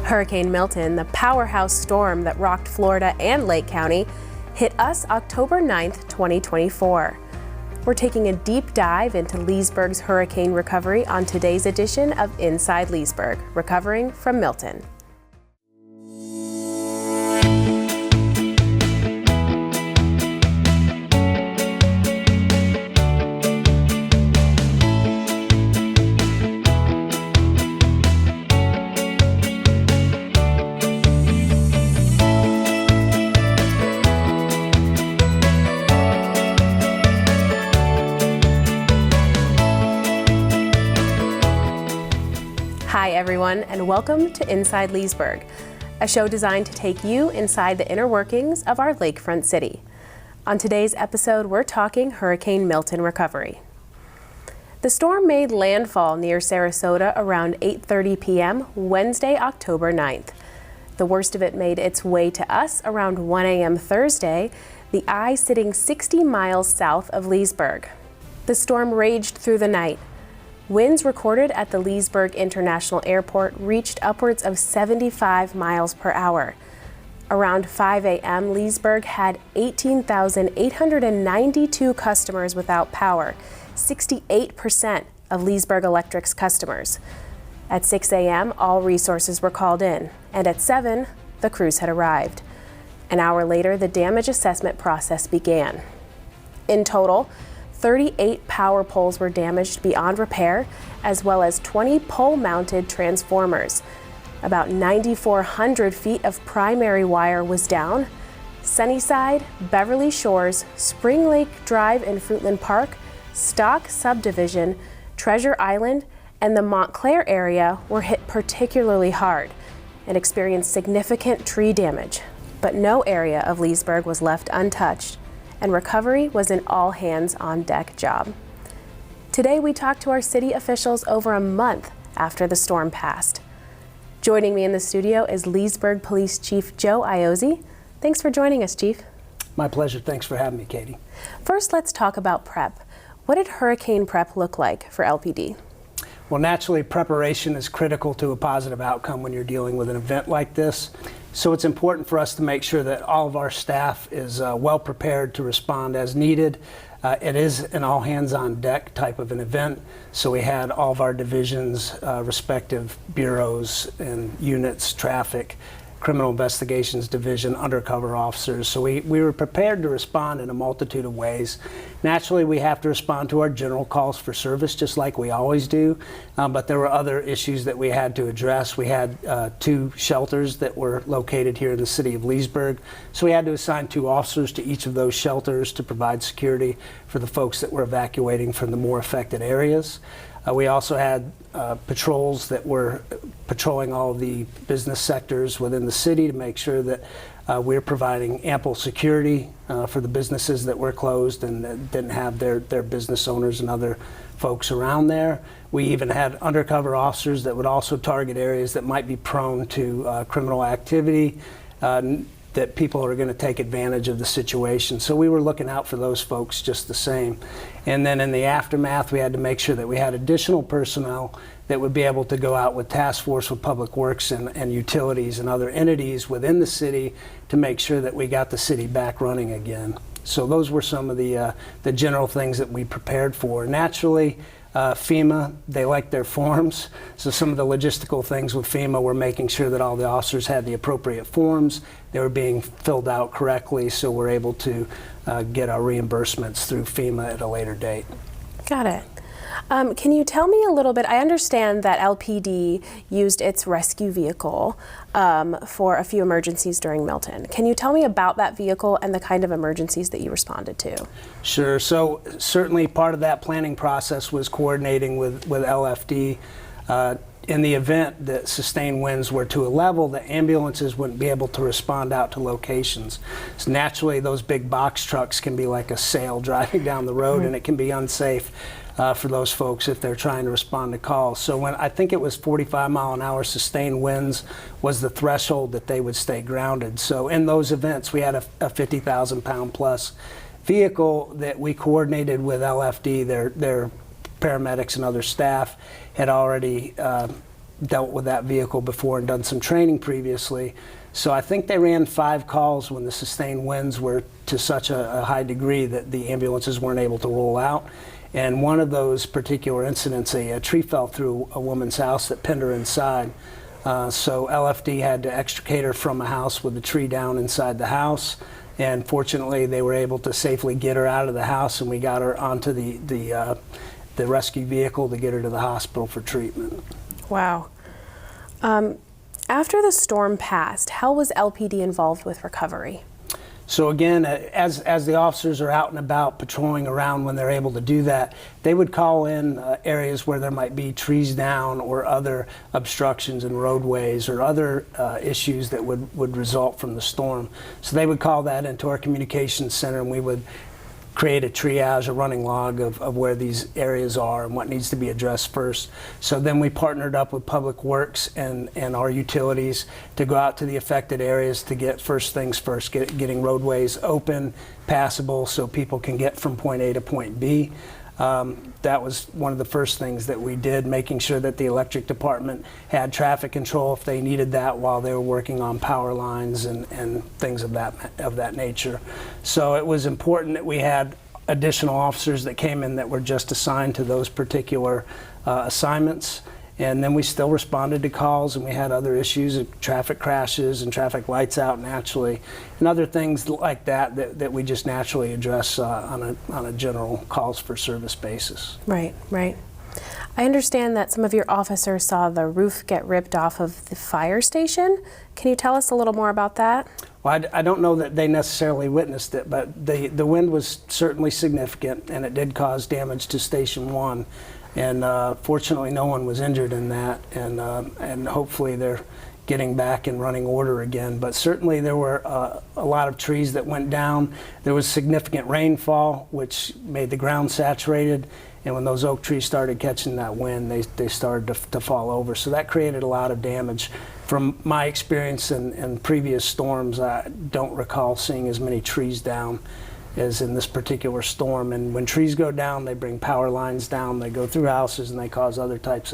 Hurricane Milton, the powerhouse storm that rocked Florida and Lake County, hit us October 9th, 2024. We're taking a deep dive into Leesburg's hurricane recovery on today's edition of Inside Leesburg, Recovering from Milton. Hi everyone, and welcome to Inside Leesburg, a show designed to take you inside the inner workings of our lakefront city. On today's episode, we're talking Hurricane Milton recovery. The storm made landfall near Sarasota around 8:30 p.m. Wednesday, October 9th. The worst of it made its way to us around 1 a.m. Thursday, the eye sitting 60 miles south of Leesburg. The storm raged through the night. Winds recorded at the Leesburg International Airport reached upwards of 75 miles per hour. Around 5 a.m., Leesburg had 18,892 customers without power, 68% of Leesburg Electric's customers. At 6 a.m., all resources were called in, and at 7, the crews had arrived. An hour later, the damage assessment process began. In total, 38 power poles were damaged beyond repair, as well as 20 pole-mounted transformers. About 9,400 feet of primary wire was down. Sunnyside, Beverly Shores, Spring Lake Drive in Fruitland Park, Stock Subdivision, Treasure Island, and the Montclair area were hit particularly hard and experienced significant tree damage. But no area of Leesburg was left untouched, and recovery was an all-hands-on-deck job. Today, we talked to our city officials over a month after the storm passed. Joining me in the studio is Leesburg Police Chief Joe Iozzi. Thanks for joining us, Chief. My pleasure. Thanks for having me, Katie. First, let's talk about prep. What did hurricane prep look like for LPD? Well, naturally, preparation is critical to a positive outcome when you're dealing with an event like this. So it's important for us to make sure that all of our staff is well prepared to respond as needed. It is an all-hands-on-deck type of an event, so we had all of our divisions, respective bureaus and units, traffic, criminal investigations division, undercover officers. So we were prepared to respond in a multitude of ways. Naturally, we have to respond to our general calls for service, just like we always do, but there were other issues that we had to address. We had 2 shelters that were located here in the city of Leesburg, so we had to assign 2 officers to each of those shelters to provide security for the folks that were evacuating from the more affected areas. We also had patrols that were patrolling all of the business sectors within the city to make sure that we're providing ample security for the businesses that were closed and didn't have their business owners and other folks around there. We even had undercover officers that would also target areas that might be prone to criminal activity, that people are going to take advantage of the situation. So we were looking out for those folks just the same. And then in the aftermath, we had to make sure that we had additional personnel that would be able to go out with task force with public works and utilities and other entities within the city to make sure that we got the city back running again. So those were some of the general things that we prepared for. Naturally, FEMA, they like their forms, so some of the logistical things with FEMA were making sure that all the officers had the appropriate forms, they were being filled out correctly, so we're able to get our reimbursements through FEMA at a later date. Got it. Can you tell me a little bit? I understand that LPD used its rescue vehicle for a few emergencies during Milton. Can you tell me about that vehicle and the kind of emergencies that you responded to? Sure. So certainly part of that planning process was coordinating with LFD. In the event that sustained winds were to a level that ambulances wouldn't be able to respond out to locations. So naturally, those big box trucks can be like a sail driving down the road, and it can be unsafe for those folks if they're trying to respond to calls. So when I think it was 45-mile-an-hour sustained winds was the threshold that they would stay grounded. So in those events, we had a 50,000-pound plus vehicle that we coordinated with LFD, their paramedics and other staff had already dealt with that vehicle before and done some training previously. So I think they ran 5 calls when the sustained winds were to such a high degree that the ambulances weren't able to roll out. And one of those particular incidents, a tree fell through a woman's house that pinned her inside. So LFD had to extricate her from a house with the tree down inside the house. And fortunately, they were able to safely get her out of the house, and we got her onto the rescue vehicle to get her to the hospital for treatment. Wow. After the storm passed, how was LPD involved with recovery? So again, as the officers are out and about patrolling around when they're able to do that, they would call in areas where there might be trees down or other obstructions in roadways or other issues that would result from the storm. So they would call that into our communications center, and we would create a triage, a running log of where these areas are and what needs to be addressed first. So then we partnered up with Public Works and our utilities to go out to the affected areas to get first things first, getting roadways open, passable, so people can get from point A to point B. That was one of the first things that we did, making sure that the electric department had traffic control if they needed that while they were working on power lines and things of that nature. So it was important that we had additional officers that came in that were just assigned to those particular assignments. And then we still responded to calls, and we had other issues, traffic crashes and traffic lights out naturally, and other things like that we just naturally address on a general calls for service basis. Right, right. I understand that some of your officers saw the roof get ripped off of the fire station. Can you tell us a little more about that? Well, I don't know that they necessarily witnessed it, but the wind was certainly significant, and it did cause damage to Station 1. And fortunately, no one was injured in that, and hopefully they're getting back in running order again. But certainly there were a lot of trees that went down. There was significant rainfall, which made the ground saturated, and when those oak trees started catching that wind, they started to fall over. So that created a lot of damage. From my experience in previous storms, I don't recall seeing as many trees down as in this particular storm. And when trees go down, they bring power lines down, they go through houses, and they cause other types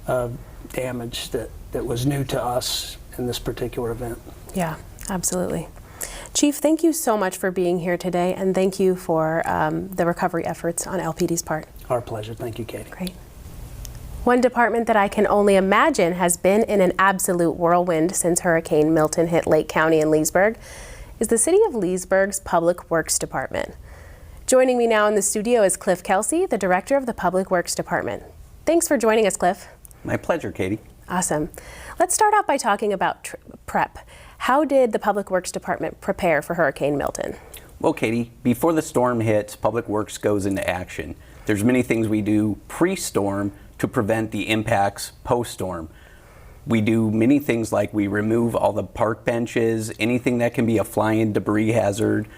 of damage that was new to us in this particular event. Yeah, absolutely. Chief, thank you so much for being here today, and thank you for the recovery efforts on LPD's part. Our pleasure. Thank you, Katie. Great. One department that I can only imagine has been in an absolute whirlwind since Hurricane Milton hit Lake County and Leesburg is the City of Leesburg's Public Works Department. Joining me now in the studio is Cliff Kelsey, the Director of the Public Works Department. Thanks for joining us, Cliff. My pleasure, Katie. Awesome. Let's start out by talking about prep. How did the Public Works Department prepare for Hurricane Milton? Well, Katie, before the storm hits, Public Works goes into action. There's many things we do pre-storm to prevent the impacts post-storm. We do many things like we remove all the park benches, anything that can be a flying debris hazard.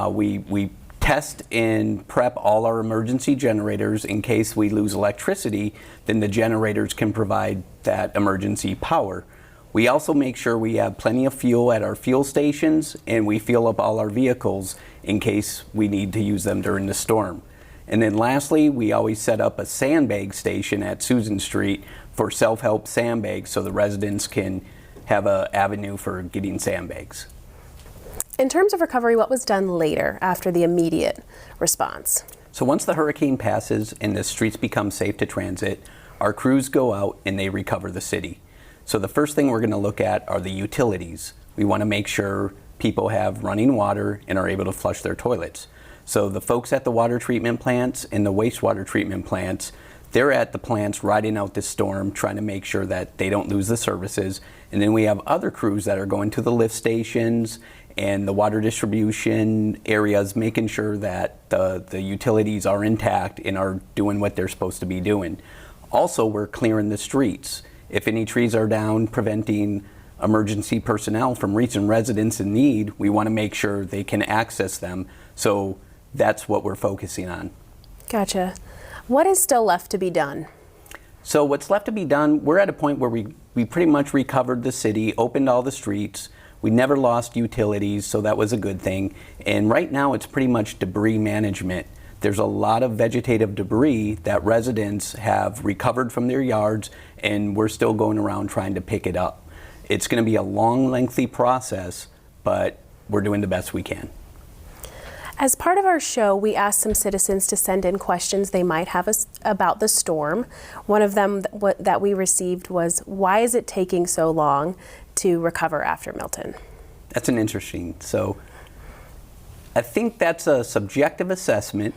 We test and prep all our emergency generators in case we lose electricity, then the generators can provide that emergency power. We also make sure we have plenty of fuel at our fuel stations, and we fuel up all our vehicles in case we need to use them during the storm. And then lastly, we always set up a sandbag station at Susan Street for self-help sandbags so the residents can have an avenue for getting sandbags. In terms of recovery, what was done later after the immediate response? So once the hurricane passes and the streets become safe to transit, our crews go out and they recover the city. So the first thing we're going to look at are the utilities. We want to make sure people have running water and are able to flush their toilets. So the folks at the water treatment plants and the wastewater treatment plants, they're at the plants riding out this storm, trying to make sure that they don't lose the services. And then we have other crews that are going to the lift stations and the water distribution areas, making sure that the utilities are intact and are doing what they're supposed to be doing. Also, we're clearing the streets. If any trees are down, preventing emergency personnel from reaching residents in need, we want to make sure they can access them. So that's what we're focusing on. Gotcha. What is still left to be done? So what's left to be done, we're at a point where we pretty much recovered the city, opened all the streets. We never lost utilities, so that was a good thing. And right now it's pretty much debris management. there's a lot of vegetative debris that residents have recovered from their yards, and we're still going around trying to pick it up. It's going to be a long, lengthy process, but we're doing the best we can. As part of our show, we asked some citizens to send in questions they might have about the storm. One of them that we received was, why is it taking so long to recover after Milton? That's an interesting. So I think that's a subjective assessment,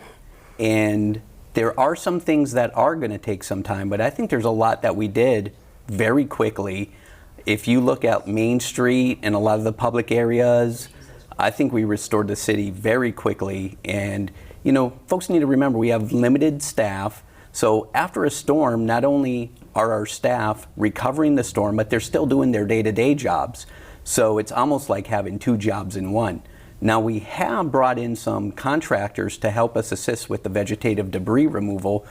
and there are some things that are going to take some time, but I think there's a lot that we did very quickly. If you look at Main Street and a lot of the public areas, I think we restored the city very quickly. And, you know, folks need to remember we have limited staff. So after a storm, not only are our staff recovering the storm, but they're still doing their day-to-day jobs. So it's almost like having two jobs in one. Now, we have brought in some contractors to help us assist with the vegetative debris removal,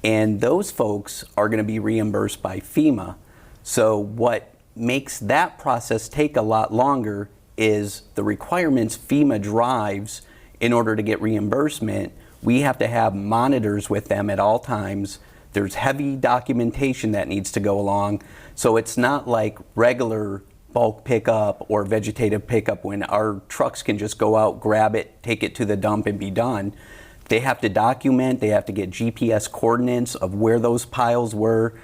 and those folks are going to be reimbursed by FEMA. So what makes that process take a lot longer is the requirements FEMA drives in order to get reimbursement. We have to have monitors with them at all times. There's heavy documentation that needs to go along. So it's not like regular bulk pickup or vegetative pickup when our trucks can just go out, grab it, take it to the dump and be done. They have to document, they have to get GPS coordinates of where those piles were.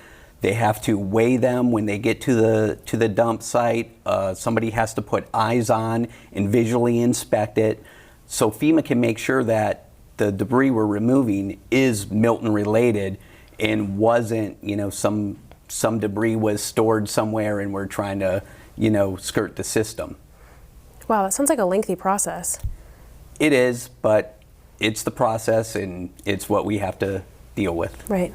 They have to weigh them when they get to the dump site. Somebody has to put eyes on and visually inspect it, so FEMA can make sure that the debris we're removing is Milton related and wasn't, you know, some debris was stored somewhere and we're trying to, you know, skirt the system. Wow, that sounds like a lengthy process. It is, but it's the process and it's what we have to deal with. Right.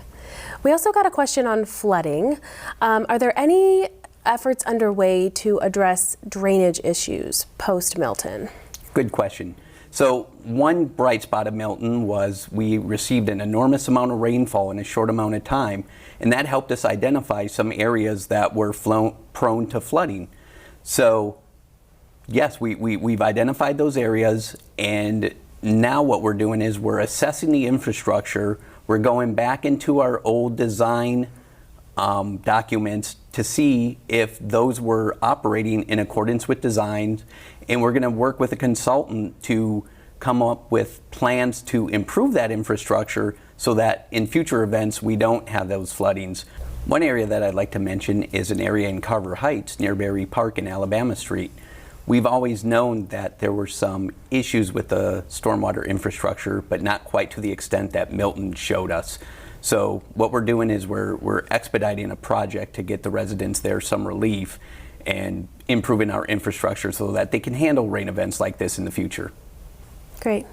We also got a question on flooding. Are there any efforts underway to address drainage issues post-Milton? Good question. So one bright spot of Milton was we received an enormous amount of rainfall in a short amount of time, and that helped us identify some areas that were prone to flooding. So yes, we've identified those areas, and now what we're doing is we're assessing the infrastructure. We're going back into our old design documents to see if those were operating in accordance with designs, and we're going to work with a consultant to come up with plans to improve that infrastructure so that in future events we don't have those floodings. One area that I'd like to mention is an area in Carver Heights near Berry Park and Alabama Street. We've always known that there were some issues with the stormwater infrastructure, but not quite to the extent that Milton showed us. So what we're doing is we're expediting a project to get the residents there some relief and improving our infrastructure so that they can handle rain events like this in the future. Great.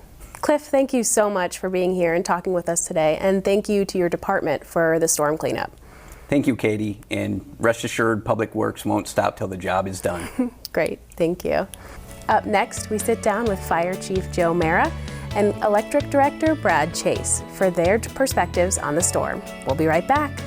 Cliff, thank you so much for being here and talking with us today, and thank you to your department for the storm cleanup. Thank you, Katie, and rest assured Public Works won't stop till the job is done. Great, thank you. Up next, we sit down with Fire Chief Joe Mara and Electric Director Brad Chase for their perspectives on the storm. We'll be right back.